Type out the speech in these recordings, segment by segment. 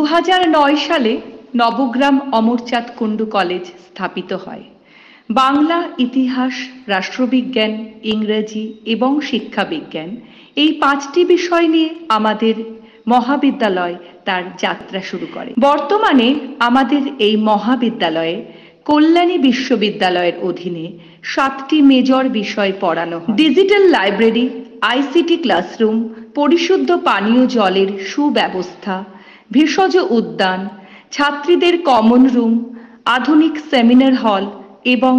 2009 সালে নবগ্রাম অমরচাঁদ কুণ্ডু কলেজ স্থাপিত হয়। বাংলা, ইতিহাস, রাষ্ট্রবিজ্ঞান, ইংরেজি এবং শিক্ষাবিজ্ঞান এই 5টি বিষয় নিয়ে আমাদের মহাবিদ্যালয় তার যাত্রা শুরু করে। বর্তমানে আমাদের এই মহাবিদ্যালয়ে কল্যাণী বিশ্ববিদ্যালয়ের অধীনে 7টি মেজর বিষয় পড়ানো হয়। ডিজিটাল লাইব্রেরি, আইসিটি ক্লাসরুম, পরিশুদ্ধ পানীয় জলের সুব্যবস্থা, ভেষজ উদ্যান, ছাত্রীদের কমন রুম, আধুনিক সেমিনার হল এবং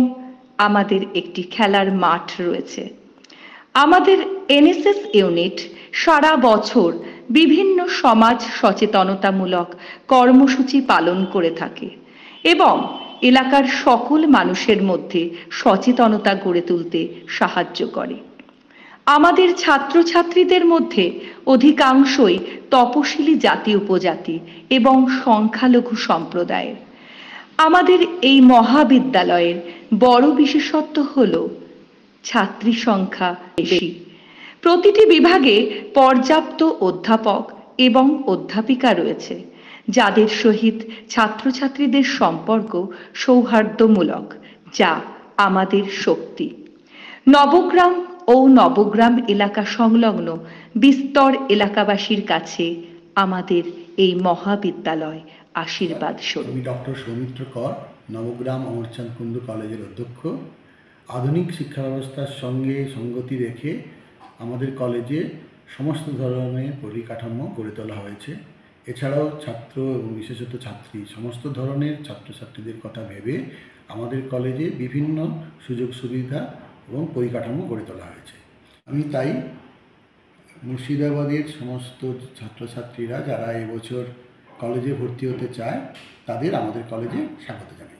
আমাদের একটি খেলার মাঠ রয়েছে। আমাদের এনএসএস ইউনিট সারা বছর বিভিন্ন সমাজ সচেতনতামূলক কর্মসূচি পালন করে থাকে এবং এলাকার সকল মানুষের মধ্যে সচেতনতা গড়ে তুলতে সাহায্য করে। আমাদের ছাত্রছাত্রীদের মধ্যে অধিকাংশই তপশিলি জাতি উপজাতি এবং সংখ্যালঘু সম্প্রদায়ের। আমাদের এই মহাবিদ্যালয়ের বড় বিশেষত্ব হল ছাত্রী সংখ্যা বেশি। প্রতিটি বিভাগে পর্যাপ্ত অধ্যাপক এবং অধ্যাপিকা রয়েছে, যাদের সহিত ছাত্রছাত্রীদের সম্পর্ক সৌহার্দ্যমূলক, যা আমাদের শক্তি। নবগ্রাম ও নবগ্রাম এলাকা সংলগ্ন বিস্তর এলাকাবাসীর কাছে আমাদের এই মহাবিদ্যালয় আশীর্বাদ স্বরূপ। আমি ডক্টর সৌমিত্র কর, নবগ্রাম অমরচাঁদ কুণ্ডু কলেজের অধ্যক্ষ। আধুনিক শিক্ষা ব্যবস্থার সঙ্গে সঙ্গতি রেখে আমাদের কলেজে সমস্ত ধরনের পরিকাঠামো গড়ে তোলা হয়েছে। এছাড়াও ছাত্র এবং বিশেষত ছাত্রী সমস্ত ধরনের ছাত্রছাত্রীদের কথা ভেবে আমাদের কলেজে বিভিন্ন সুযোগ সুবিধা এবং পরিকাঠামো গড়ে তোলা হয়েছে। আমি তাই মুর্শিদাবাদের সমস্ত ছাত্রছাত্রীরা যারা এবছর কলেজে ভর্তি হতে চায় তাদের আমাদের কলেজে স্বাগত জানাই।